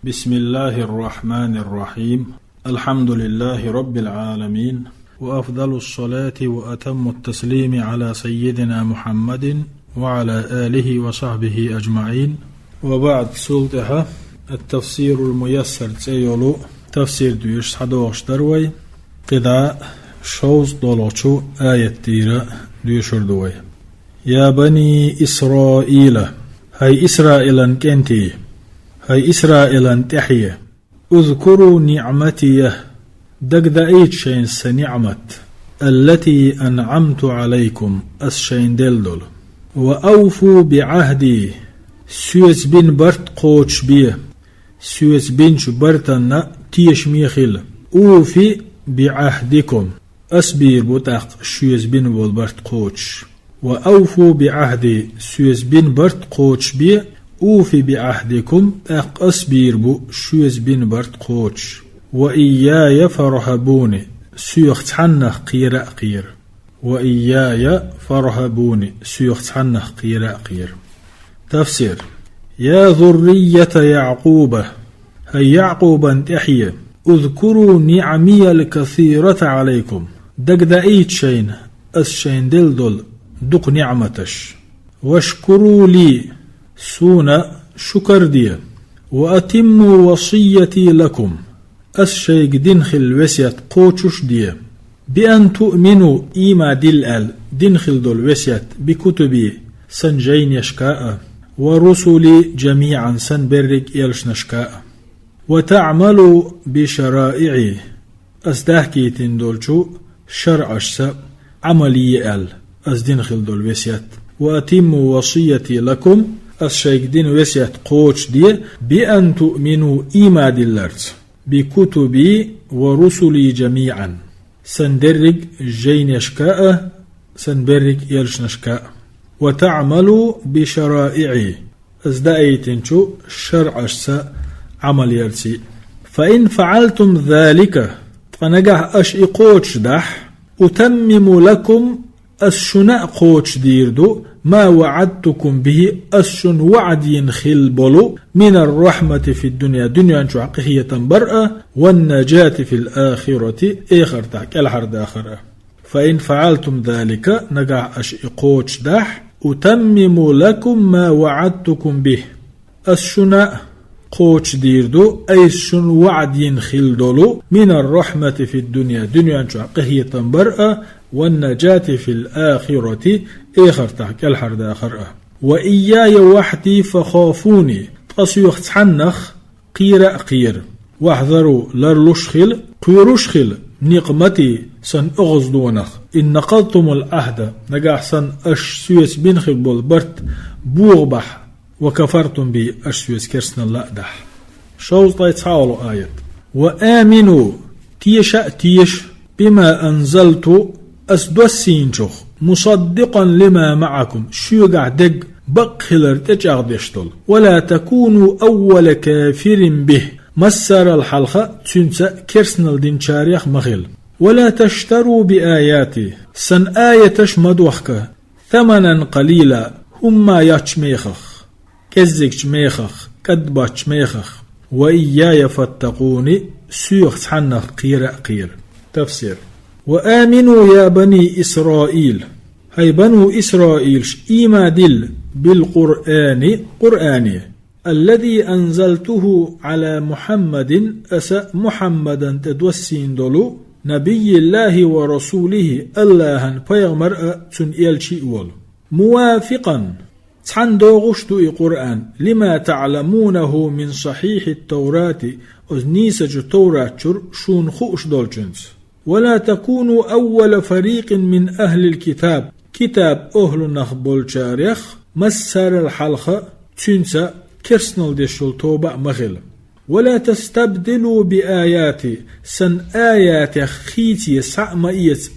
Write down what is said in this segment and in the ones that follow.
بسم الله الرحمن الرحيم. الحمد لله رب العالمين، وأفضل الصلاة وأتم التسليم على سيدنا محمد وعلى آله وصحبه أجمعين. وبعد سلطها التفسير الميسر تسيولو تفسير دوش حدوش دروي قضاء شوز دولوشو آية تيرا دوشر دوي. يا بني إسرائيل، هاي إسرائيل كنتي، هاي إسرائيل تحية، اذكروا نعمتي دقدأيت شين سنعمت التي أنعمت عليكم أسشين دلدل، وأوفوا بعهدي سويس بن برت قوتش بيه سويس بن شبرتنا تيش ميخيل أوفي بعهدكم أسبير بوتاق سويس بن برت قوتش، وأوفوا بعهدي سويس بن برت قوتش بيه أوفي بعهدكم أق أسبير بو سويس بن برت قوتش، وإياي فرهبوني سيوخ تحنخ قيراء قير، وإياي فرهبوني سيوخ تحنخ قيراء قير. تفسير: يا ذرية يعقوب، هي يعقوبا تحية، اذكروا نعمي الكثيرة عليكم دقدأيت شين أسشين دلدل دق نعمتش، واشكروا لي سونا شكر دي، وأتموا وصيتي لكم أسشيك دنخل وسيت قوتش دي، بأن تؤمنوا إيما دلال دنخل دول وسيت بكتبي سنجين يشكاء، ورسلي جميعا سنبرك يلش نشكاء، وتعملوا بشرائعي أسدهكي تندولشو شرعش عملي أل أسدنخل دول وسيت، وأتموا وصيتي لكم أسشيك دين وسيت قوتش دي، بأن تؤمنوا إيما دلرت بكتبي ورسلي جميعا سندرج جين يشكاء سنبرج يلش نشكاء، وتعملوا بشرائعي أزدأيتنشو شرعش عمل يرسي. فإن فعلتم ذلك فنجح أشئ قوتش دح أتمم لكم الشناء قوتش ديردو ما وعدتكم به أسشن وعد ينخل بلو من الرحمة في الدنيا دنيا أنشو عقهية برأة، والنجاة في الآخرة آخر تحك الحر داخرة. فإن فعلتم ذلك نجع أشئ قوتش دح أتمم لكم ما وعدتكم به أسشناء قوتش ديردو أيشن وعد ينخل دلو من الرحمة في الدنيا دنيا أنشو عقهية برأة، والنجاة في الآخرة آخر تحك الحر داخرة. وإياي وحدي فخافوني تقصيوخ تحنخ قير قير، واحذروا لرلشخل قيرشخل نقمتي سن أغزدونخ إن نقضتم العهد نجاح سن أش سويس بنخل بالبرت بوغبح وكفرتم بي أش سويس كرسنا اللأدح. شوز تايتحاولوا آيات: وآمنوا تيش بما أنزلت أسدوسينشوخ مصدقا لما معكم شيوغع دق بقهلر تجاغدشتل، ولا تكونوا أول كافر به مسار الحلقة تنسى كرسنال دين شاريخ مخيل، ولا تشتروا بآياتي سن آيتش مدوخك ثمنا قليلا هما ياتشميخخ كزيكش ميخخ كدباتش ميخخ، وإياي فاتقوني سيوخ تحنخ قير. تفسير: وآمنوا يا بني إسرائيل، هاي بنو إسرائيل إيما دل بالقرآن قرآني الذي أنزلته على محمد أسأ محمدا تدوسين دلو نبي الله ورسوله اللهن فيغمر تنئل شئول، موافقا تحندوغشتو قرآن لما تعلمونه من صحيح التوراة أزنيسج التوراة شون خوش دولجنس، ولا تكونوا أول فريق من أهل الكتاب كتاب أهل نخبول شاريخ مسار الحلقة تنسى كرسنال ديشول توبة مغل، ولا تستبدلوا بآياتي سن آيات خيتي سعمئيت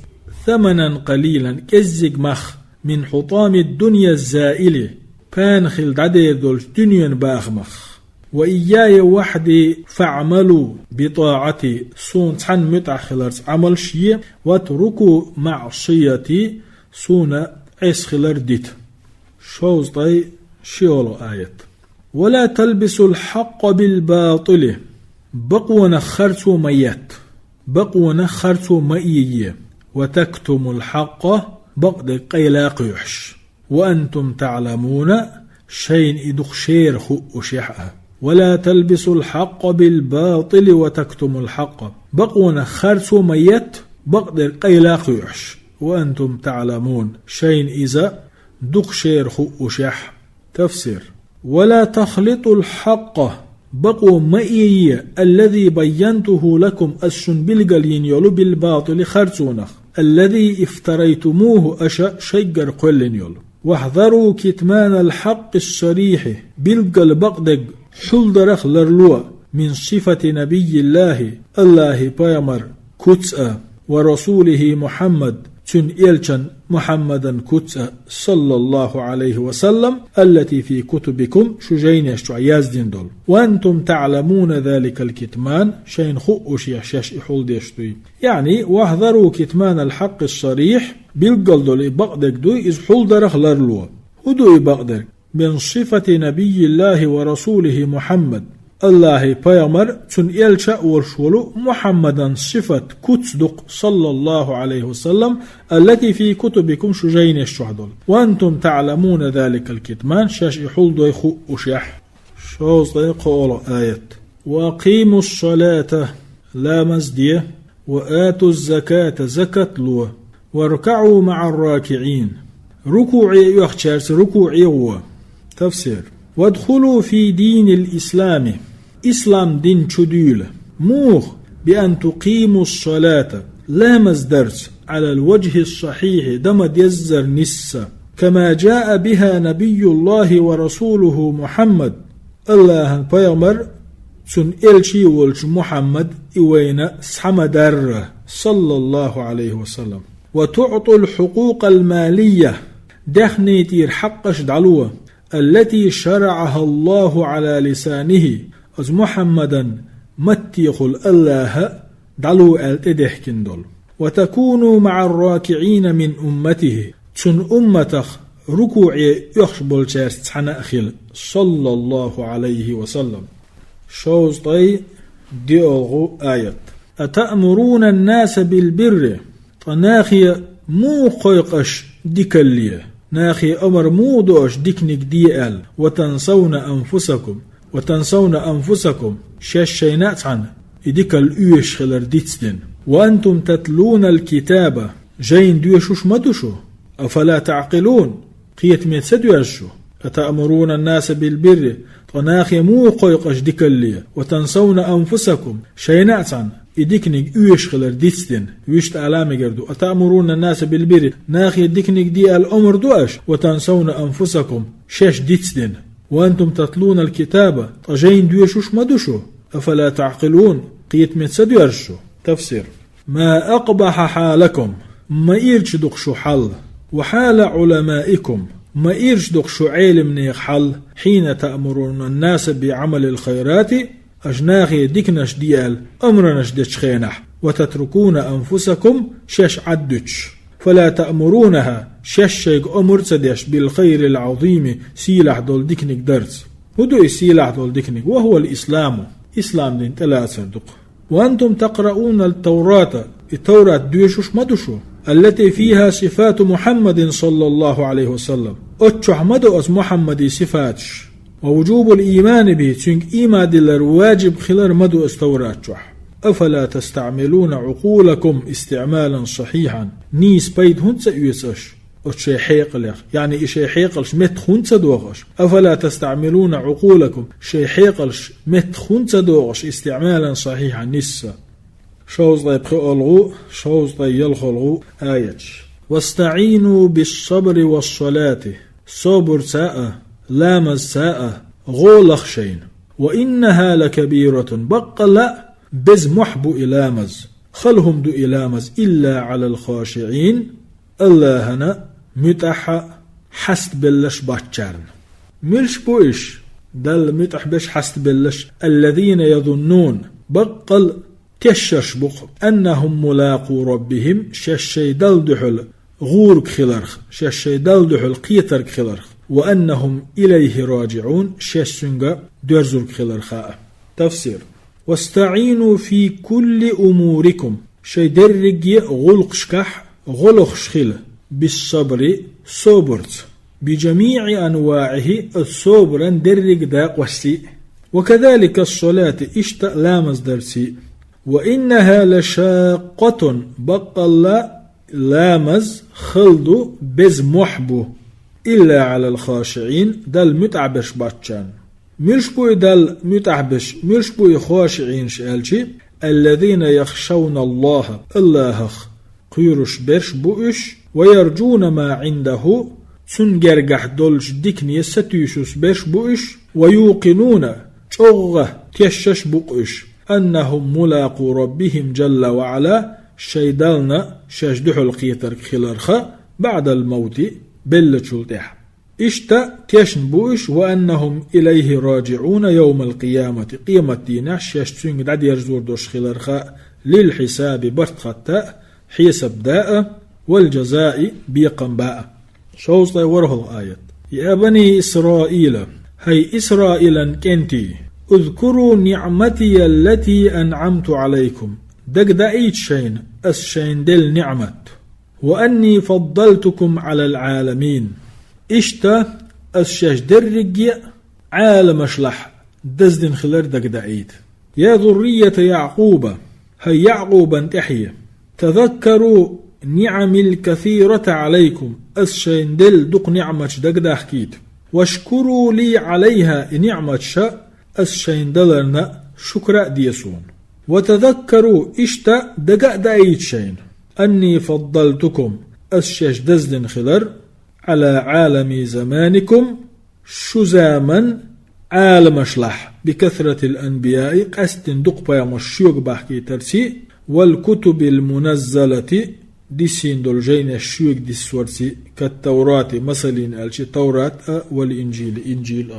ثمنا قليلا كزق مخ من حطام الدنيا الزائلة بانخل داديدول دنيا باخمخ، وإياي وحدي فاعملوا بطاعتي سون تحن متعخلرت عمل شيء، واتركوا معصيتي سون عسخلر ديت. شوز طي شيولو آيات: ولا تلبسوا الحق بالباطل بقونا خرتو ميت بقونا خرتو مئية وتكتموا الحق بقد قيلاق يحش وأنتم تعلمون شين إدخ شير خؤ شحأ ولا تلبسوا الحق بالباطل وتكتموا الحق بقونا خرتو ميت بقد قيلاق يحش وأنتم تعلمون شين إذا دخ شير خؤ شح. تفسير: ولا تخلطوا الحق بقوا مئية الذي بينته لكم السن بالقلين يلو بالباطل خرتونخ الذي افتريتموه أشأ شجر قلن يلو. واحذروا كتمان الحق الصريح بالقل بقدق حلدرخ لرلوة من صفة نبي الله بيامر كتسأ ورسوله محمد تن إلشن محمدا كتسأ صلى الله عليه وسلم التي في كتبكم شجين يشتعياز دين دول وأنتم تعلمون ذلك الكتمان شين خؤش يحشش إحول ديشتوي. يعني واحذروا كتمان الحق الصريح بالقل دول بقدك دوي إذ حول درخ لرلوه ودوي بقدك من صفة نبي الله ورسوله محمد الله بيامر تن إلشا ورشولو محمدا صفة كتصدق صلى الله عليه وسلم التي في كتبكم شجين الشهدول وأنتم تعلمون ذلك الكتمان شاش يحول دوي خؤ وشح. شوز قول آية: وأقيموا الصلاة لا مزدية وآتوا الزكاة زكاة لو واركعوا مع الراكعين ركوعي يخشارس ركوعي هو. تفسير: وادخلوا في دين الإسلام إسلام دين شديل موخ بأن تقيموا الصلاة لا مزدرس على الوجه الصحيح دمد يزر نسا كما جاء بها نبي الله ورسوله محمد الله بيامر سن إلشي والش محمد إوين سحمدر صلى الله عليه وسلم. وتعطوا الحقوق المالية دخنيتير حقش دعلوه التي شرعها الله على لسانه از محمدا متيخل الله دعلو التدحكن دول. وتكونوا مع الراكعين من أمته تن أمتخ ركوعي يخشبل شارست حنأخل صلى الله عليه وسلم. شوز طي ديوغو آيات: أتأمرون الناس بالبر طناخي مو قيقش ديكاليه ناخي أمر مودوش ديكنك ديال وتنسون أنفسكم شاشينات عنه إديك الأيش خلر ديتسدن وأنتم تتلون الكتابة جين ديوشوش مدوشو أفلا تعقلون قيت ميتسدو يرشو. أتأمرون الناس بالبر طناخي مو قيقش ديكاليه وتنسون أنفسكم شينات عنه إديكنك أيش خلر ديتسدن ويشت علامة جردو. أتأمرون الناس بالبر ناخي إديكنك دي الأمر دوش وتنسون أنفسكم شاش ديتسدن وأنتم تتلون الكتابة طجين ديوشوش مدوشو أفلا تعقلون قيت متسدو يرشو. تفسير: ما أقبح حالكم ما إيرش دقشو حل وحال علمائكم ما إيرش دقشو علم نيخ حل حين تأمرون الناس بعمل الخيرات أجناغي ديكنش ديال أمرنش ديش خينح وتتركون أنفسكم شش عدتش فلا تأمرونها شش شيق أمر تديش بالخير العظيم سيلح دول ديكنك درس هدو سيلح دول ديكنك وهو الإسلام إسلام دين تلا صدق. وأنتم تقرؤون التوراة دوشوش مدوشو التي فيها صفات محمد صلى الله عليه وسلم أتشح مدو أس محمد صفاتش ووجوب الإيمان به تنك إيمان دلر واجب خلال مدو استوراتشح. أفلا تستعملون عقولكم استعمالا صحيحا نيس بيد هنس يسش أتشي حيقلخ يعني إشي حيقلش مت خنس دوغش. أفلا تستعملون عقولكم شي حيقلش مت خنس دوغش استعمالا صحيحا نسا. شوز طيب خلغو شوز طيب يلخلغو آياتش: واستعينوا بالصبر والصلاة صبر ساء لامز ساء غولخ شين وإنها لكبيرة بقى لا بز محبو إلامز خلهم دو إلامز إلا على الخاشعين الله هنا متح حست بلش باتشارن ملش بوش دل متح بش حست بلش الذين يظنون بقل تشش بق أنهم ملاقو ربهم ششي دل دحل غورك خلرخ ششي دل دحل قيترك خلرخ وأنهم إليه راجعون شسنغ درزرك خلر خاء. تفسير: واستعينوا في كل أموركم شي درج غلق شكح غلق شخل بالصبر صبرت بجميع أنواعه الصبر درج داق وسي، وكذلك الصلاة اشتأ لامز درسي، وإنها لشاقة بقى لامز خلد بز محبو إلا على الخاشعين دل متعبش باتشان مش بوي دل متعبش مش بوي خاشعين شالشي الذين يخشون الله قيرش برش بوش ويرجون ما عنده سنجرجح دولش ديكني ستيشوس برش بوش ويوقنون شغه تيشش بوش أنهم ملاقو ربهم جل وعلا شيدالنا شجدح القيتر خلرخا بعد الموت بلتشلتح اشتا تيشن بوش وأنهم إليه راجعون يوم القيامة قيمة دينا شاشتسون دعد يرزور دوش خلرخا للحساب برتخطاء حساب داء والجزاء بيقم باء. شوز وره الآية: يا بني إسرائيل هي إسرائيلا كنتي اذكروا نعمتي التي أنعمت عليكم دقدأيت شين الشين دل نعمت وأني فضلتكم على العالمين اشتا الشاش درج عالم شلح دزدن خلر دقدأيت. يا ذرية يعقوب هي يعقوبا تحية تذكروا نعم الكثيرة عليكم الشين دل دق نعمة دقدا حكيت واشكروا لي عليها نعمة شاء الشين دلرنا شكرا ديسون. وتذكروا اشتا دقا دايت شين أني فضلتكم الشاش دزدن خلر على عالم زمانكم شزاما عالم شلح بكثرة الأنبياء قستن دقبا مشيوق بحكي ترسي والكتب المنزلة ديسين دولجين الشيوق دي السورسي كالتوراة مثلين الشي توراة والإنجيل إنجيل.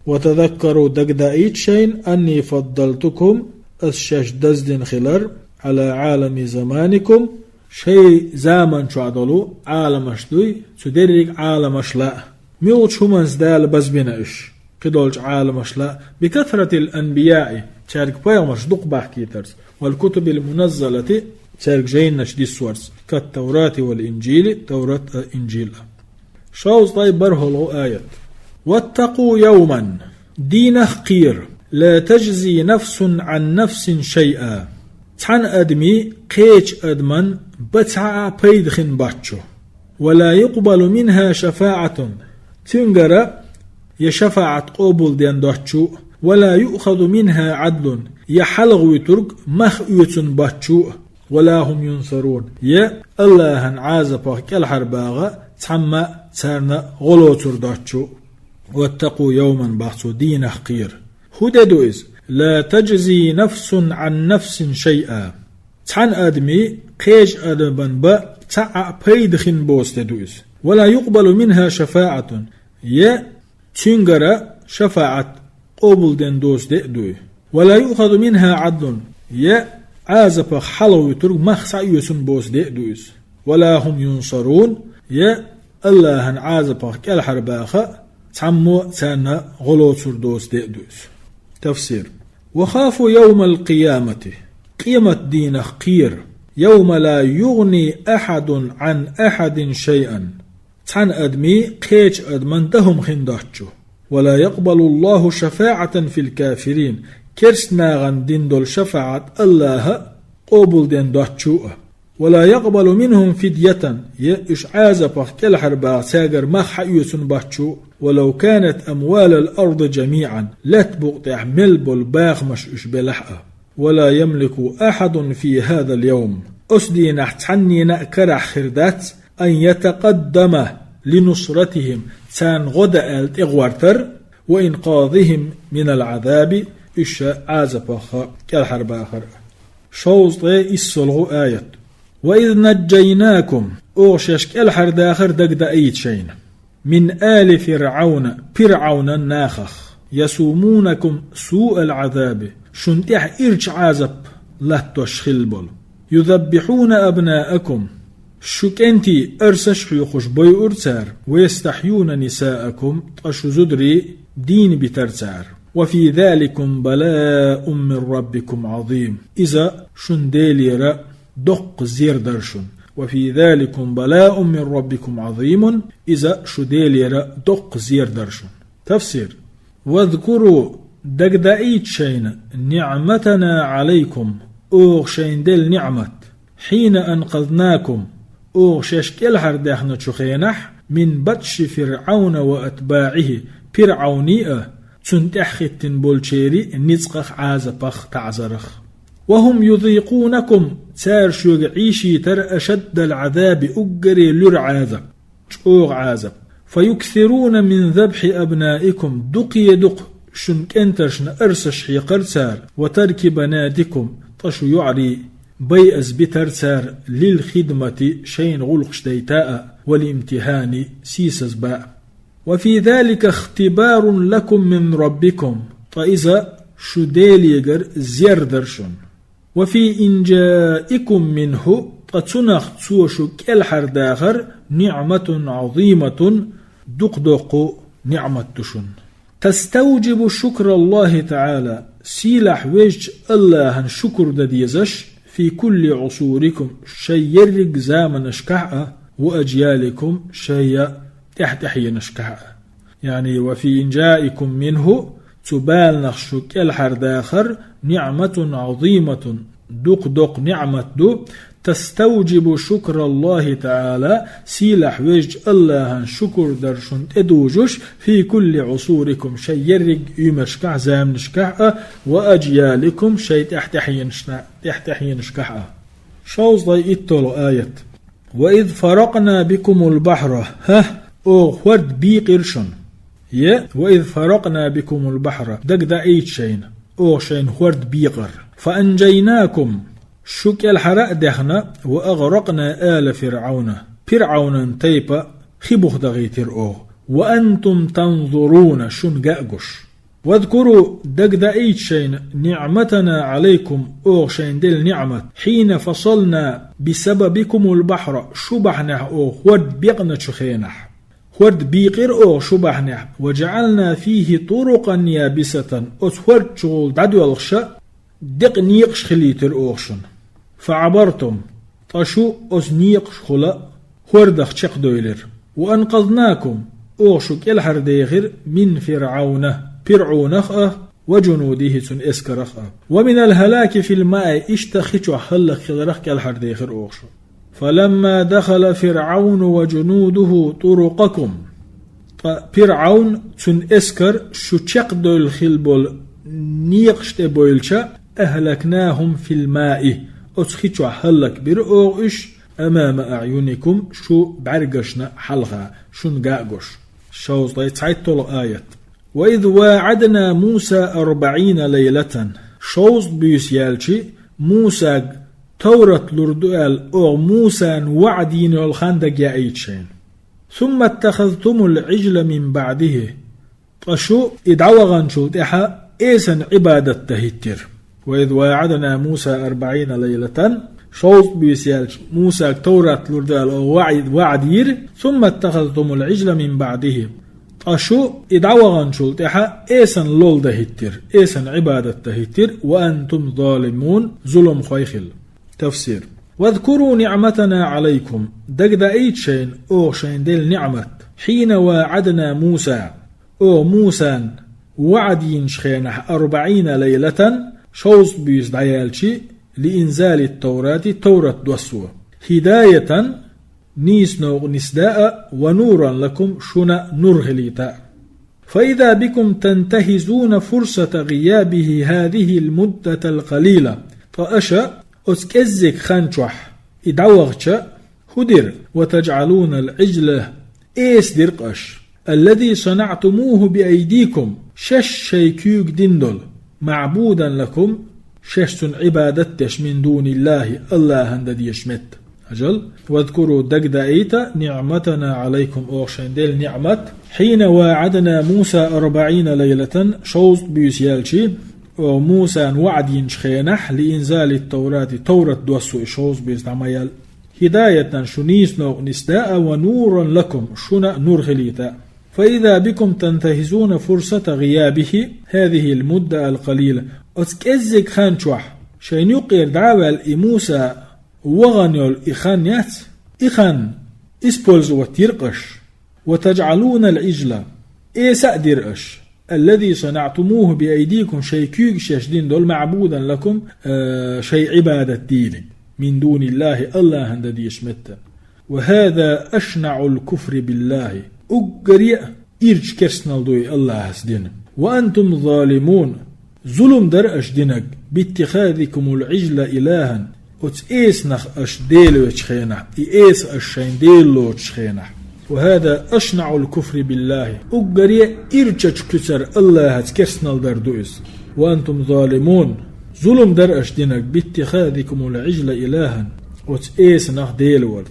وتذكروا دقدايت شين أني فضلتكم الشاش دزدن خلر على عالم زمانكم شيء زمن شعدلو عالم اشدوي تدرج عالم اشلا ميوش هم ازدال بس بناش قدولج عالم اشلا بكثرة الأنبياء تشارك بيامش دق بحكي ترس والكتب المنزلة تشارك جين نشدي السورس كالتوراة والإنجيل توراة إنجيل. شوز طيب برهلو آية: واتقوا يوما دين خقير لا تجزي نفس عن نفس شيئا تحن أدمي قيش أدمن بتع بيدخن باتشو ولا يقبل منها شفاعة تنقر يشفاعة قبول دين دوتشو ولا يؤخذ منها عدل يحلغ ترك مخيوت باتشو ولا هم ينصرون. يا الله عازبه كالحرباغة تحمى تسارنا غلوتر دوتشو. واتقوا يوما بحثوا دين حقير هددوز لا تجزي نفس عن نفس شيئا تحن أدمي قيج أدبن با تع بيدخن بوستدوز ولا يقبل منها شفاعة يا تنقر شفاعة قبل دين دوز دئدوي ولا يؤخذ منها عدل يا عازب حلو ترك مخصع يسن بوس دئدوز ولا هم ينصرون. يا الله عازب كالحرباخة تعمو تانا غلوتر دوز دئدوز. تفسير: وخافوا يوم القيامة قيمة دين خقير يوم لا يغني أحد عن أحد شيئا تحن أدمي قيج أدمن دهم خنداتشو ولا يقبل الله شفاعة في الكافرين كرسنا غن دين دول شفاعة الله قبل دين داتشو ولا يقبل منهم فدية يش عازبه كالحربا ساقر مخ يسن باتشو ولو كانت أموال الأرض جميعا لا تبقى ملبل باغ مش بلحقه ولا يملك أحد في هذا اليوم أسدي نحتعني نأكر خردات أن يتقدم لنصرتهم تان غدا الإغوارتر وإنقاذهم من العذاب إش عازبه كالحربا آخر. شوز طي إسلغو آية: وإذ نجيناكم أغششك الحرد آخر دقدا أيت شين من آل فرعون الناخخ يسومونكم سوء العذاب شنتح إرش عازب لا تشخل بل يذبحون أبناءكم شك أنتي أرسش حيوخش بي أرتار ويستحيون نساءكم طشو زدري دين بترتار وفي ذلكم بلاء من ربكم عظيم إذا شنديليرا دق زير درشن وفي ذلكم بلاء من ربكم عظيم إذا شديليرا دق زير درشن تفسير واذكروا دقدائيت شين نعمتنا عليكم أوغ شين دل نعمت حين أنقذناكم أوغ ششكل هرداخنا شخينح من بطش فرعون وأتباعه فرعونية تنتحختن بولشيري نزقخ عازبخ تعزرخ وهم يضيقونكم تار شوغ عيشي تر أشد العذاب أقري لر عازب شوغ عازب فيكثرون من ذبح أبنائكم دقي دق شنك انترشن أرسش حيقر تار وترك بناتكم طشو يعري بيأس بترتار للخدمة شين غلقش ديتاء والامتهان سيسز باء وفي ذلك اختبار لكم من ربكم فإذا شديل يجر زير درشن وفي إنجائكم منه تتنخ تسوشو كالحر داخر نعمة عظيمة دق نعمة تشن تستوجب شكر الله تعالى سيلح وجه الله شكر دديزش في كل عصوركم شيء يرق زامن نشكعه وأجيالكم شيء تحتحي نشكعه يعني وفي إنجائكم منه تبال نخشك الحر داخر نعمة عظيمة دق نعمة دو تستوجب شكر الله تعالى سيلح وجه الله شكر درشن تدوجش في كل عصوركم شيء يرق يمشكع زام نشكع وأجيالكم شيء تحتحي نشكع شوز ضي إتولو آية وإذ فرقنا بكم البحر أو خورد بي قرشن وإذ فرقنا بكم البحر دق ايت شين أو شين خورد بيقر فأنجيناكم شك الحرق دخنا وأغرقنا آل فرعون تيبا خبخ دغيتر أو وأنتم تنظرون شن جاءجش واذكروا دقدايت شين نعمتنا عليكم أو شين دل نعمة حين فصلنا بسببكم البحر شبحنا أو خورد بيقنا شخينح خورد بيقر أو شبحنا وجعلنا فيه طرقا يابسة أسخورد شغل دعدو الغشاء دق نيقش خليتر أوغشن فعبرتم طشو أسنيقش خلا خوردخ شق دويلر وأنقذناكم أوغشك الحر ديغر من فرعونخ وجنوده سن اسكرخ ومن الهلاك في الماء اشتخيشو حلق خلرخ الحر ديغر أوغشو فلما دخل فرعون وجنوده طرقكم فرعون سن اسكر شو شق دويل خلبول نيقشت بويلشا أهلكناهم في الماء أسخيشو حلق برؤوش أمام أعينكم شو بعرقشنا حلقة شو نقاقش شوز ضيتعيد طول آية وإذ واعدنا موسى 40 ليلة شوز بيسيالشي موسى تورة لردوال أو موسى وعدين الخندق يا أيتشين ثم اتخذتم العجل من بعده أشو إدعوغان شو تحا إيسن عبادة تهتر وإذ واعدنا موسى 40 ليلة شوز بيسيال موسى تورة لردال أو وعدير ثم اتخذتم العجل من بعده أشو إدعوغان شو تحا إيسن لول دهتر إيسن عبادة تهتر وأنتم ظالمون ظلم خيخل تفسير واذكروا نعمتنا عليكم دقدايت شين أو شين ديل نعمة حين واعدنا موسى أو موسى وعدين شخينح 40 ليلة شوز بيز دعيالشي لإنزال التوراة تورة دوسوة هداية نيسنو نسداء ونورا لكم شنا نرهليتا فإذا بكم تنتهزون فرصة غيابه هذه المدة القليلة فأشا أسكزك خانشوح إدعوغش هدر وتجعلون العجل إيس درقش الذي صنعتموه بأيديكم شش شيكيوك دندل معبودا لكم ششتن عبادتش من دون الله هندي يشمت أجل واذكروا دقدايتا نعمتنا عليكم أوشين ديل نعمت حين واعدنا موسى 40 ليلة شوز بيسيالشي وموسى وعد ينشخينح لإنزال التوراة تورة دوسو شوز بيستعميال هداية شنيس نو نستاء ونورا لكم شنا نور خليتا. فإذا بكم تنتهزون فرصة غيابه هذه المدة القليلة أتكزك خانشوح شين يقير دعوة الإموسى وغنيول إخانيات إخان إسبولز وتيرقش وتجعلون العجلة سأديرقش الذي صنعتموه بأيديكم شيء كيوك شاشدين دول معبودا لكم شيء عبادة دين من دون الله الله هندي يشمت. وهذا أشنع الكفر بالله أقرئ إرج كرسنال دوي الله هسدين. وأنتم ظالمون ظلم درأش دينك باتخاذكم العجل إلها أتئيس نخ أش ديلو تشخينح إيس أشين ديلو تشخينح. وهذا أشنع الكفر بالله أقرئ إرج كسر الله هسكرسنال دردويس. وأنتم ظالمون ظلم درأش دينك باتخاذكم العجل إلها أتئيس نخ ديلو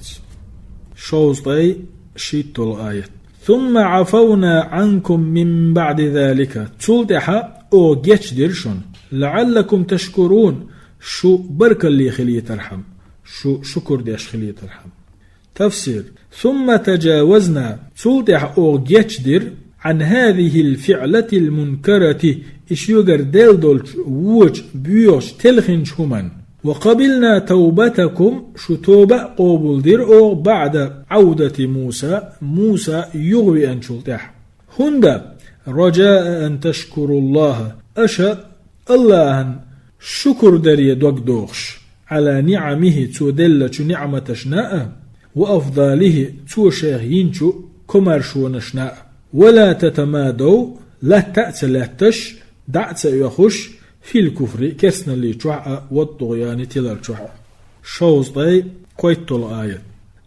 شوز طي شيت الآية. ثم عفونا عنكم من بعد ذلك تلتح أو جيتش ديرشون لعلكم تشكرون شو برك اللي خليه ترحم شو شكر ديش خليه ترحم. تفسير ثم تجاوزنا تلتح أو جيتش دير عن هذه الفعلة المنكرة إش يقر ديل دولش ووش بيوش تلخنش همان وقبلنا توبتكم شو توبة قبول دير أو بعد عودة موسى يغوي أن شلتح هندا رجاء أن تشكروا الله أشاء الله أن شكر دري دوك دوغش على نعمه تودل نعمة شناء وأفضاله توشاهينشو كمارشو نشناء ولا تتمادوا لا تأتلاتش دعت يخش في الكفر كسنا اللي تشعى والطغيان تلال تشعى. شوز طي قيت الآية.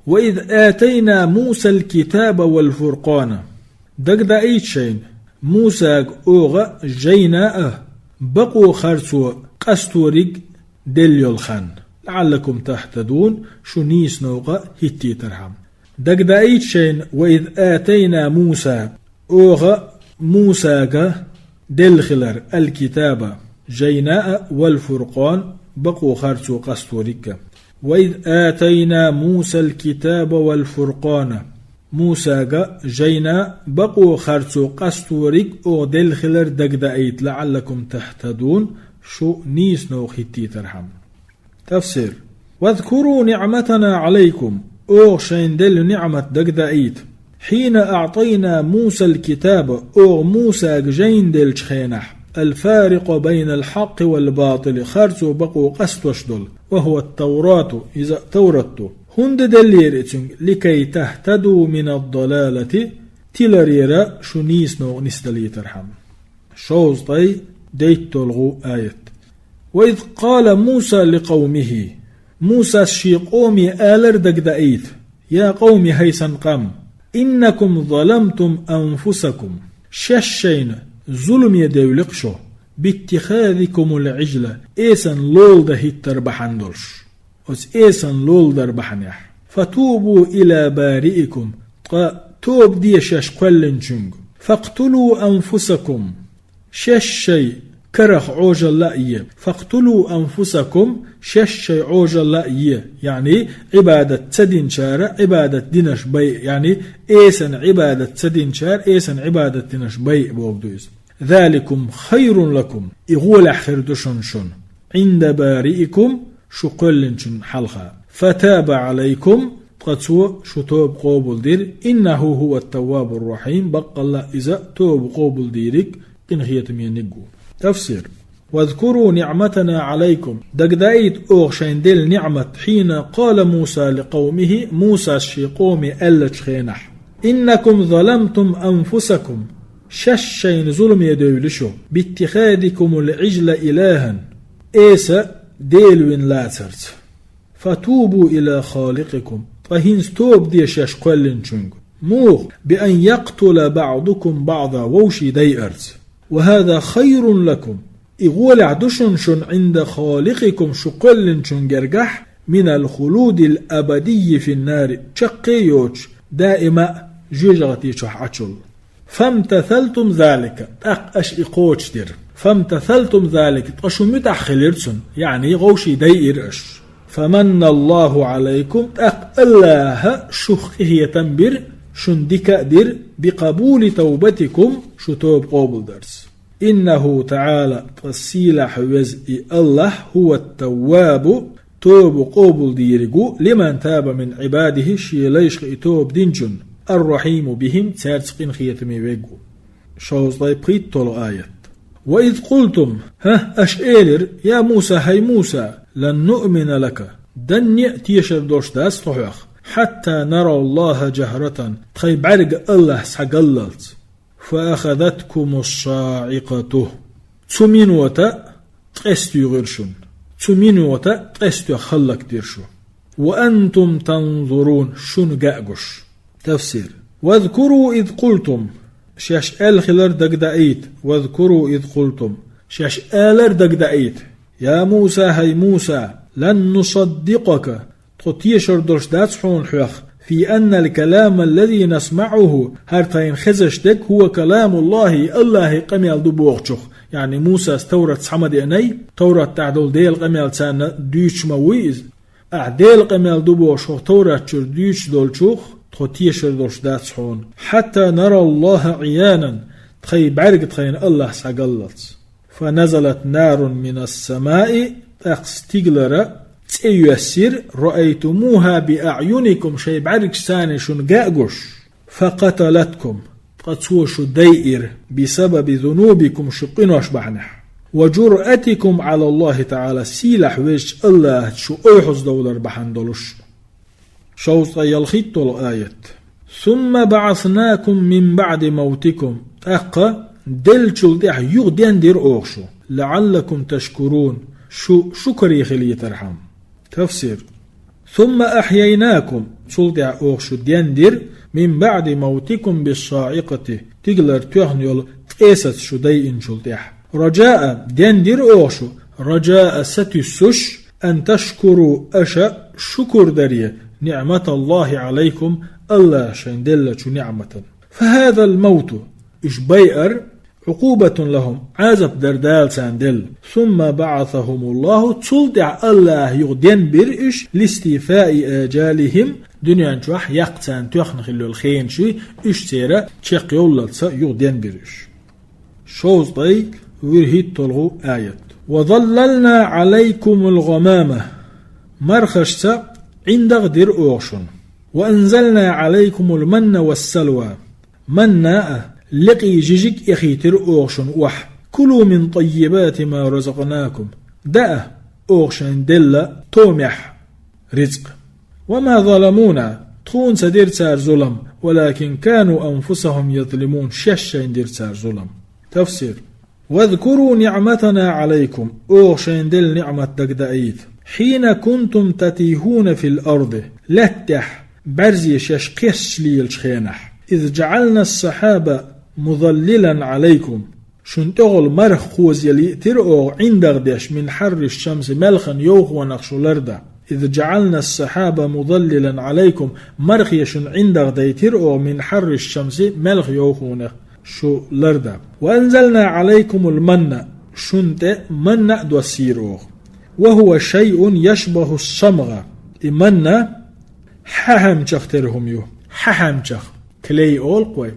وإذ آتينا موسى الكتاب والفرقان دقدا أي شين موسى أوغا جيناء بقوا خرسو قستوريق دليو الخان لعلكم تهتدون شو نيس نوغا هتي ترحم. دقدا أي شين وإذ آتينا موسى أوغا موسى دلخلر الكتاب جيناء والفرقان بقوا خرسو قستوريك. وإذ آتينا موسى الكتاب والفرقان موسى جيناء بقوا خرسو قستوريك أو دلخلر دقدأيت لعلكم تهتدون شو نيس نوخيتي ترحم. تفسير واذكروا نعمتنا عليكم أو شين دل نعمة دقدأيت حين أعطينا موسى الكتاب أو موسى جين دل شخينح الفارق بين الحق والباطل خرسو بقوا قستوشدل وهو التوراة إذا تورته هند دليرتن لكي تهتدوا من الضلالة تلريرا شنيس نو نستلي ترحم. شوز طي ديت تلغو آية. وإذ قال موسى لقومه موسى الشيقومي آلر دقدأيت يا قوم هيسن قام إنكم ظلمتم أنفسكم ششين ظلم يدولقشو باتخاذكم العجلة إيسان لول ده التربحان دولش إيسان لول دربحانيح فتوبوا إلى بارئكم توب دي شاش قلن جنگ فاقتلوا أنفسكم شي كرخ عوج اللائية فاقتلوا أنفسكم شي عوج اللائية يعني عبادة تدين شارع عبادة دينش بي يعني إيسان عبادة تدين شارع إيسان عبادة دينش بي بوغدوز ذلكم خير لكم إغول أحخر دشنشن عند بارئكم شقلنشن حلقا فتاب عليكم قدسوا شتوب قوبل دير إنه هو التواب الرحيم بقى الله إذا توب قوبل ديرك إن خيتم ينقو. تفسير واذكروا نعمتنا عليكم دقدايت أغشين ديل نعمة حين قال موسى لقومه موسى الشيقومي ألج خينح إنكم ظلمتم أنفسكم ششين ظلم يدولشو باتخاذكم العجل إلها إيسا ديلوين لاترت فتوبوا إلى خالقكم فهين ستوب دي شاش قلن شنگ موغ بأن يقتل بعضكم بعضا ووشي ديئرت وهذا خير لكم إغول عدشنشن عند خالقكم شقلن شنجرجح من الخلود الأبدي في النار شقيوش دائما جيجغتي شحعشل فامتثلتم ذلك أش إقوش دير فامتثلتم ذلك تقشو متأخلرسن يعني غوشي ديئرش فمن الله عليكم الله شخه تنبر شندك در بقبول توبتكم شتوب قبول درس إنه تعالى تسيل حوز الله هو التواب توب قبول ديرجو لمن تاب من عباده شي ليش توب دينجن الرحيم بهم تارتقين خيتمي ويجو شوز ضاي بريد طول آيات وإذ قلتم أشئلر يا موسى هاي موسى لن نؤمن لك دن يأتيشر دوش داس طحوخ حتى نرى الله جهرة تخيب عرق الله سحقللت فأخذتكم الصاعقة تمين وتا تقستو غرشون تمين وتا تقستو خلق ديرشو وأنتم تنظرون شن قاقش تفسير واذكروا إذ قلتم شاش آل خلال دقدائيت واذكروا إذ قلتم شاش آلر دقدائيت يا موسى هاي موسى لن نصدقك تطيشر درش داتسحون حيخ في أن الكلام الذي نسمعه هرتين خزشتك هو كلام الله قميال دبوغشخ يعني موسى استورت حمد أني تورت تعدل ديل قميال تانا ديش مويز أعديل قميال دبوغشخ تورت شر ديش دولشخ تطيشر درش داتسحون حتى نرى الله عيانا تخي بعرق تخين الله ساقلت فنزلت نار من السماء أقستيغلر تيسير رأيتموها بأعينكم شيء بعرق ساني شن قاقش فقتلتكم قتوش ديئر بسبب ذنوبكم شقين واشبعنح وجرأتكم على الله تعالى سيلح ويش الله شو ايحز دولار بحندلوش شوط يلخيط الآية ثم بعثناكم من بعد موتكم أقا دلشل ديح يغدين دير أوغشو لعلكم تشكرون شو شكر يخلي ترحم تفسير ثم أحييناكم شلدع أوغشو دين دير من بعد موتكم بالصاعقة تقلر تيخنيول تقيست شو دي شلدع رجاء دين دير أوغشو رجاء ستسش أن تشكروا أشا شكر دريه نعمة الله عليكم الله شندل نعمة فهذا الموت إش بيئر عقوبة لهم عازب دردال ساندل ثم بعثهم الله تلدع الله يغدين برئش لاستيفاء آجالهم دنيا نجوح يقتان تيخن خلو الخين شي إش تيرا تشيق يولتسا يغدين برئش شوز ضي ورهيد طلغو آيات وظللنا عليكم الغمامة مرخشتا عند غدر أوغشن وأنزلنا عليكم المن والسلوى منا لقي جيجك إخيتر أوغشن وح كلوا من طيبات ما رزقناكم دأ أوغشن دل تومح رزق وما ظلمونا تخون سدير سار ظلم ولكن كانوا أنفسهم يظلمون ششين دير سار ظلم تفسير واذكروا نعمتنا عليكم أوغشن دل نعمة دقدائيت حين كنتم تتيهون في الأرض لتح برزي ششقش لي الشخينح إذ جعلنا السحابة مظللا عليكم شنتغل مرخ خوز يلي ترؤو عندك ديش من حر الشمس ملخا يوخ ونقش لردا إذ جعلنا السحابة مظللا عليكم مرخ يشن عندك دي ترؤو من حر الشمس ملخ يوخ ونقش لردا وأنزلنا عليكم المن شنت من دوسيروخ وهو شيء يشبه الصمغة إمنا حهم تخترهم يو حهم تخ كلي أول قوي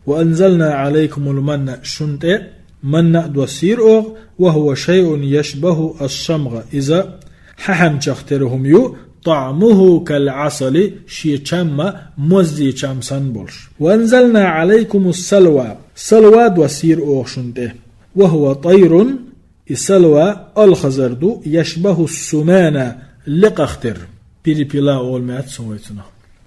وأنزلنا عليكم المن شنت من دوسير أوغ وهو شيء يشبه الصمغة إذا حهم تخترهم يو طعمه كالعسل شي چم مزي چم سنبولش وأنزلنا عليكم السلوى سلوى دوسير أوغ شنت وهو طير السلوى الخزردو يشبه السمانة لقختر بيري بلا أول مات سويتنا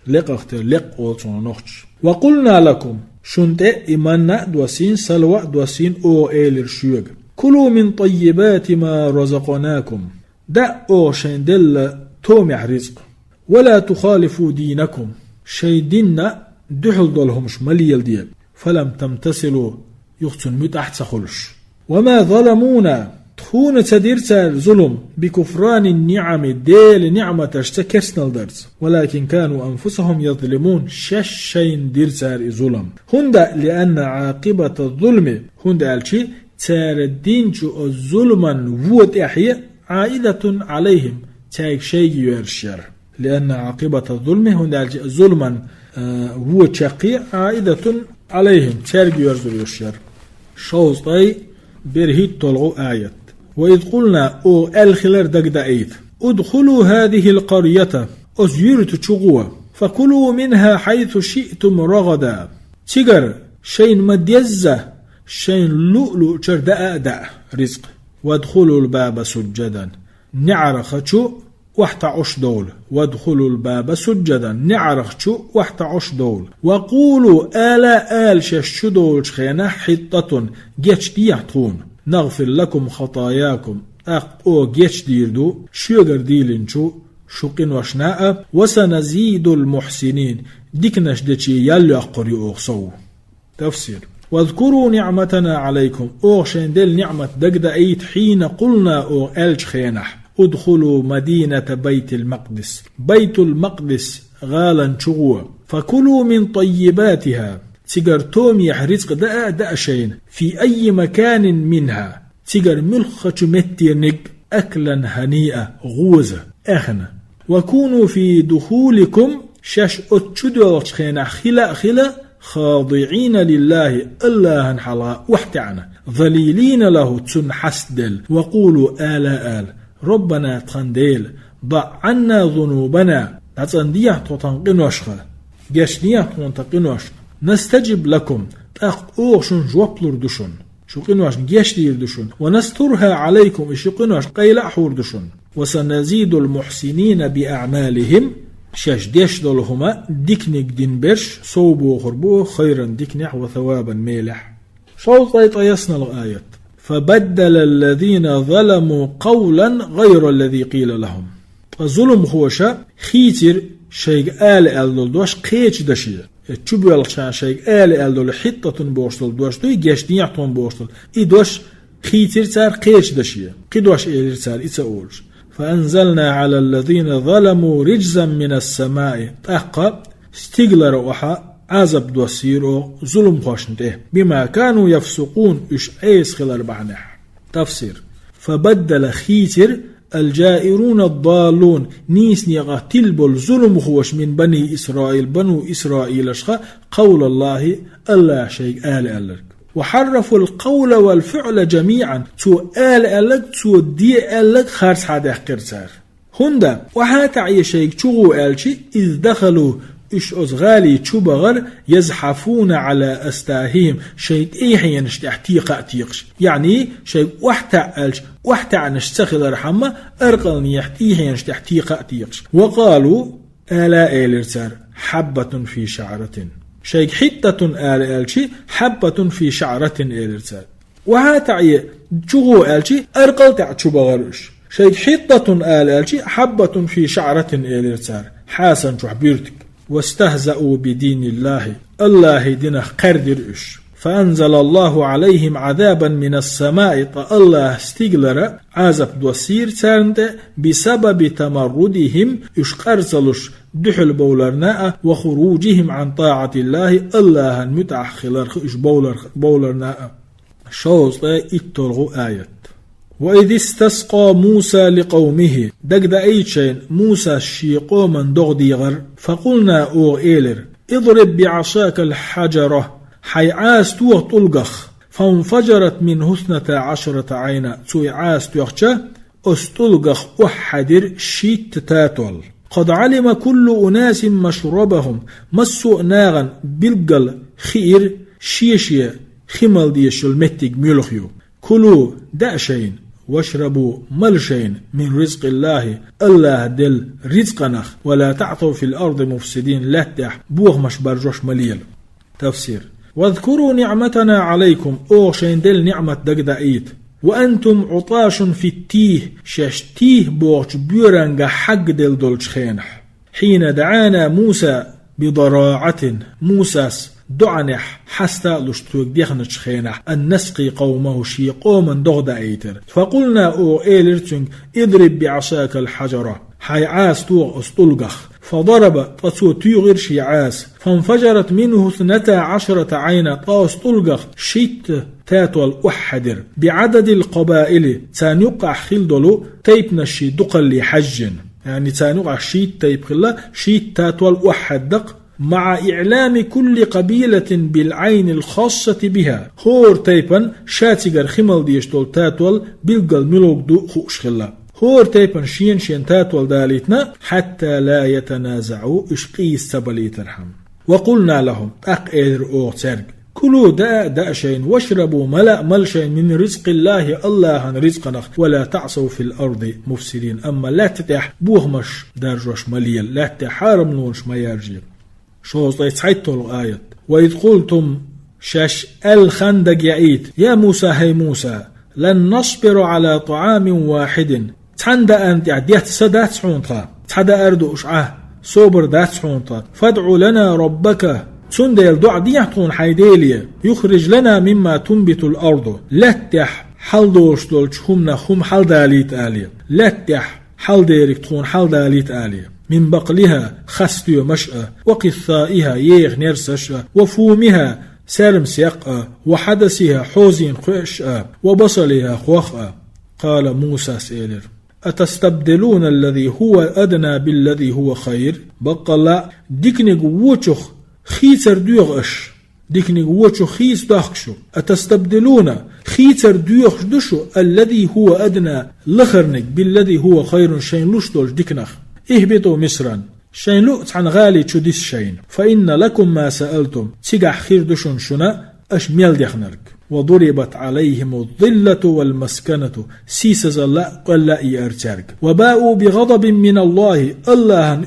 لقختر لق أول نوخش وقلنا لكم شنت إمانا دوسين سلوى دوسين أو إيلر شيوغ كلوا من طيبات ما رزقناكم دا أو شندل تومع رزق ولا تخالفوا دينكم شي ديننا دحل دولهمش مليل ديال فلم تمتثلوا يختن متحت سخلش وما ظلمونا تخون تدير ظلم بكفران النعم ديل نعمة تشتكرسنا الدرس ولكن كانوا أنفسهم يظلمون شين دير ظلم هندا لأن عاقبة الظلم هندا الشي تار الدين جو الظلما وود إحياء عائدة عليهم تايك شيء يرشر لأن عاقبة الظلم هنا ظلما هو شقي عائدة عليهم تايك يرزل الشر شوز طي برهيد طلعو آيات وإذ قلنا أو الخلر دقدأيت ادخلوا هذه القرية أزيرت تشغوة فكلوا منها حيث شئتم رغدا تجر شين مديزة شين لؤلؤ شرداء داء رزق وادخلوا الباب سجدا نعرخشو وحت عش دول وادخلوا الباب سجدا نعرخشو وحت عش دول وقولوا آل شش دول شخينا حطة جيش ديحتون نغفر لكم خطاياكم أو جيش ديردو شوغر ديلنشو شقين وشناء وسنزيد المحسنين ديكنش ديشي يلي أقري أغصو تفسير واذكروا نعمتنا عليكم أغشين دل نعمة دقد أيت حين قلنا أو ألج خينح ادخلوا مدينة بيت المقدس غالا شغوة فكلوا من طيباتها تجر توم يحرزق داء شين في أي مكان منها تجر ملخة متيرنق أكلا هنيئة غوزة أخنا وكونوا في دخولكم شش أتشدوا خينا خلا خاضعين لله الله انحلا وحتعنا ذليلين له تسن حسدل وقولوا آل ربنا تخنديل ضع عنا ذنوبنا تتصنديه تطنقن وشخة جاشنيه تطنقن وشخة نستجب لكم أوغشن جوابلر دشن شقين واش جاشدير دشن ونسترها عليكم إشقين واش قيلع حور دشن وسنزيد المحسنين بأعمالهم شاش ديش دولهما ديكنك دين برش صوبو خربو خيرا ديكنح وثوابا ميلح شوطيت يسنى الآيات فبدل الذين ظلموا قولا غير الذي قيل لهم الظلم هو خيتر شيء آل دوش قيتش دشي تشبو يلقشان شيء آل دول حتة بوشتل دوش دوي جاشنيعتون بوشتل دوش خيتر تار قيتش دشي قدوش إيلر تار إتسأولش فأنزلنا على الذين ظلموا رجزا من السماء تأقى استقلر وحا عذب دوسيرو ظلم خوشنته بما كانوا يفسقون إش أيس خلال بعنح تفسير فبدل خيتر الجائرون الضالون نيس نيغا تلبل ظلم خوش من بني إسرائيل بنو إسرائيل أشخا قول الله شيء آل وحرفوا القول والفعل جميعا تو آل تو دي آلك خارس حدا قرسار هندا وحاتع شيء تشغو آلشي إذ دخلوا إش أزغالي تشبغر يزحفون على أستاهيم شيء إيحي نشتحتيق أتيقش يعني شيء وحتع نشتخل رحمة أرقلني يحتيحي نشتحتيق أتيقش وقالوا آلاء إلرسار حبة في شعرة شيء حتة آلشي حبة في شعرة إلرسار وهاتع تشغو آلشي أرقل تشبغرش شيء حتة آلشي حبة في شعرة إلرسار حاسن تحبيرتك واستهزأوا بدين الله دينه قردر إش فأنزل الله عليهم عذابا من السماء الله استقلر عذاب دوسير سارنت بسبب تمردهم إش قرصلش دحل بولرناء وخروجهم عن طاعة الله المتأخلر إش بولرناء شوز اتلغو آيات وإذ استسقى موسى لقومه دقد أيشين موسى الشيقو من دغديغر فقلنا أو إيلر اضرب بعصاك الحجرة حيعاس توه طلقخ فانفجرت منه 12 عينا تويعاس توخشة استلقخ أحدر شيت تاتول قد علم كل أناس مشربهم مسوا ناغا بلقل خير شيشيا خمال ديش المتق ملخيو كلوا دأشين واشربوا ملشين من رزق الله دل رزقنخ ولا تعطوا في الأرض مفسدين لا تح بوغ مش برجوش مليل تفسير واذكروا نعمتنا عليكم أوغشين دل نعمة دقدائيت وأنتم عطاش في التيه شاشتيه بوغش بيرنغ حق دل دولش خينح حين دعانا موسى بضراعة موسى دعنح حستا لشتوك ديخنش خينح أن نسقي قومه شي قوما دغدا ايتر فقلنا او ايلرتنج اضرب بعصاك الحجرة حيعاس توغ استلقخ فضرب تسو تيغير شيعاس فانفجرت منه 12 عينا طاس تلقخ شيت تاتول أحدر بعدد القبائل تانيقع خلدلو تيبنشي دقل لحج يعني تانوغ شيت تيب خلا شيت تاتوال وحد دق مع إعلام كل قبيلة بالعين الخاصة بها هور تيبن شاتيغر خمال ديشتول تاتوال بالقل ملوك دو خوش خلا هور تيبن شين تاتوال داليتنا حتى لا يتنازعوا إشقيس سبلي ترحم وقلنا لهم أقئر أو ترق كلوا داء شيء واشربوا مل شيء من رزق الله رزقنا ولا تعصوا في الأرض مفسدين أما لا تتح بوهمش دارجوش مليل لا تحارم نونش ما يرجي شو صيت الآية وإذ قلتم شاش الخندق يعيد يا موسى هي موسى لن نصبر على طعام واحد تحند أنت عديت سدات سحونتا تحد أردو أشعه صبر دات سحونتا فادعوا لنا ربك تندل دع ديحتون حيديليا يخرج لنا مما تنبت الأرض لتح حل دوش دولش هم حل داليت آليا لتح حل ديرك تخون حل داليت آليا من بقلها خستو مشأة وقثائها ييغ نرسشأة وفومها سرمسيقأة وحدثها حوزين خشأة وبصلها خوخأة قال موسى سئلر أتستبدلون الذي هو أدنى بالذي هو خير بقى ديكنيق ووچخ خيتر دوغش ديكنيق ووچخ خيس داخشو أتستبدلون خيتر دوغش دشو الذي هو أدنى لخرنك بالذي هو خير شين لشتولش ديكنخ اهبطوا مصرا شين لؤت عن غالي تشديس شين فإن لكم ما سألتم تيجح خير دشون شنا أش ميل ديخنرك وضربت عليهم الظلة والمسكنة سيسز الله قل إيرتارك وباءوا بغضب من الله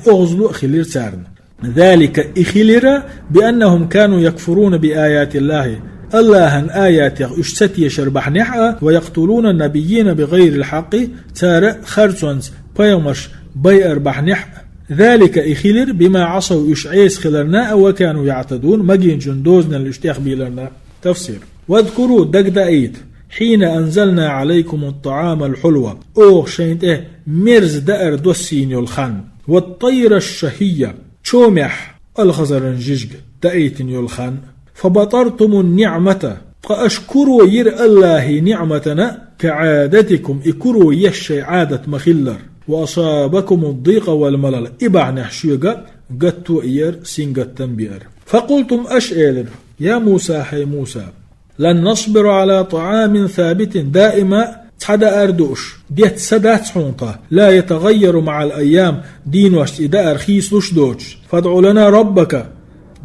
أغزلوا خلير تارن ذلك إخلر بأنهم كانوا يكفرون بآيات الله آيات اشتتي شربح نحأ ويقتلون النبيين بغير الحق تار خرسونز بيومش بيئر بحنح ذلك إخلر بما عصوا إشعيس خلرنا وكانوا يعتدون مجين جندوزنا الاشتياخ بيلرنا تفسير واذكروا دقدائيت حين أنزلنا عليكم الطعام الحلوة شينت مرز دائر دوسين يلخان والطير الشهية شومح الخزرنجيج دائت يلخان فبطرتم النعمة فأشكروا ير الله نعمتنا كعادتكم اكروا يشي عادة مخلر وأصابكم الضيق والملل إبع نحشيقا قدتو إير سنقت تنبير فقلتم أشئلر يا موسى حي موسى لن نصبر على طعام ثابت دائما تحدى أردوش ديت سدات حونطة لا يتغير مع الأيام دين وش إذا أرخيص لش دوش فادعوا لنا ربك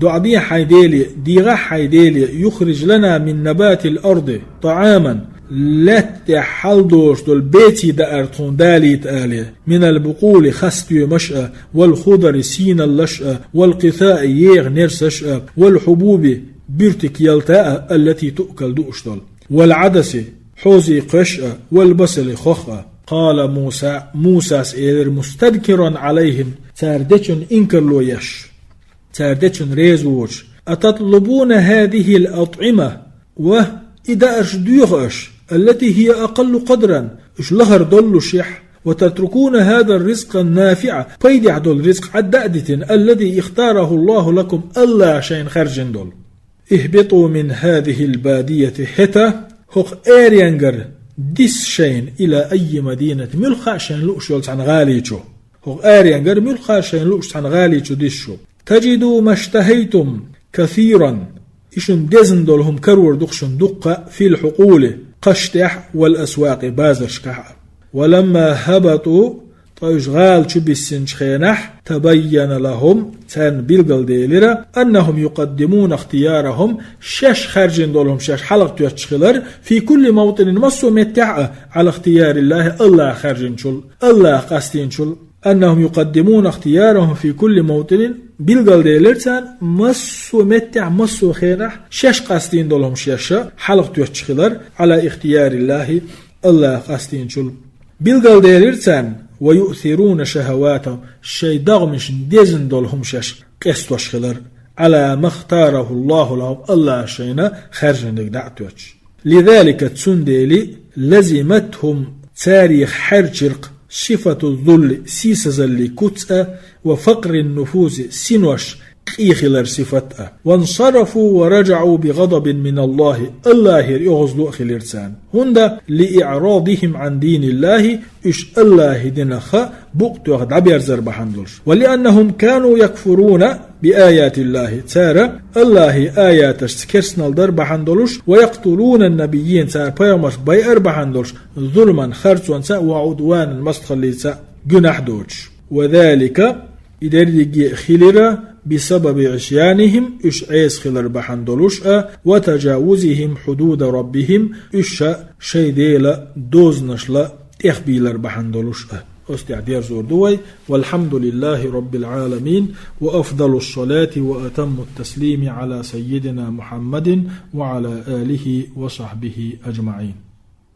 دعبية حيديلي ديغا حيديلي يخرج لنا من نبات الأرض طعاما لا تحل دوش دول بيتي دارتون داليت آلي من البقول خستي مشأة والخضر سين اللشأة والقثاء ييغ نرسشأة والحبوب بيرتك يلتاء التي تؤكل دوشتل والعدس حوزي قشأة والبصل خخأة قال موسى سئير مستذكرا عليهم تاردتشن إنكر لو يش تاردتشن ريزوش أتطلبون هذه الأطعمة وإذا أشدوغش التي هي أقل قدرا إش لهر دل شح وتتركون هذا الرزق النافع فيدع دول رزق عدادة الذي اختاره الله لكم ألا شين خرجن دول اهبطوا من هذه البادية هتا هق إيريانجر ديس شين إلى أي مدينة ملخا شين لؤشولت عن غاليشو هق إيريانجر ملخا شين لؤشت عن غاليشو ديشو تجدوا ما اشتهيتم كثيرا إشن دزن دولهم كرور دقشن دقة في الحقول قشتح والأسواق بازرشكح ولما هبطوا طيشغال شبسن شخينح تبين لهم تان بيلقل ديلرا أنهم يقدمون اختيارهم شش خارجين دولهم شش حلق تشخلر في كل موطن مصو متع على اختيار الله خارجين شل الله قاستين شل أنهم يقدمون اختيارهم في كل موطن بيلقل ديلرتان مصو متع مصو خينح شش قاستين دولهم شش حلق تشخلر على اختيار الله قاستين شل بيلقل ديلرتان ويؤثرون شهواتهم شي دغمش ديزن دولهم شش قستوش خلر على ما اختاره الله لهم الله شينا خرجن دعتوش لذلك تسنديلي لزمتهم تاريخ حرشرق صفة الذل سيسز اللي كتأ وفقر النفوس سنوش إيخلر صفته وانصرفوا ورجعوا بغضب من الله يغزلوا خلرسان هندا لإعراضهم عن دين الله إش الله دينخ بقت وقت عبير زرب حندلش ولأنهم كانوا يكفرون بآيات الله تارى الله آيات سكرسنا الضرب حندلش ويقتلون النبيين تارى بيامش بيئر بحندلش ظلما خرسوا وعدوانا مستخلي جناح دوش وذلك إدرجي خلرا بسبب عصيانهم إش عيس خلر بحندلوش وتجاوزهم حدود ربهم إش شيديلا دوزنشلا إخبيلر بحندلوش استعدير زور دوي والحمد لله رب العالمين وأفضل الصلاة وأتم التسليم على سيدنا محمد وعلى آله وصحبه أجمعين.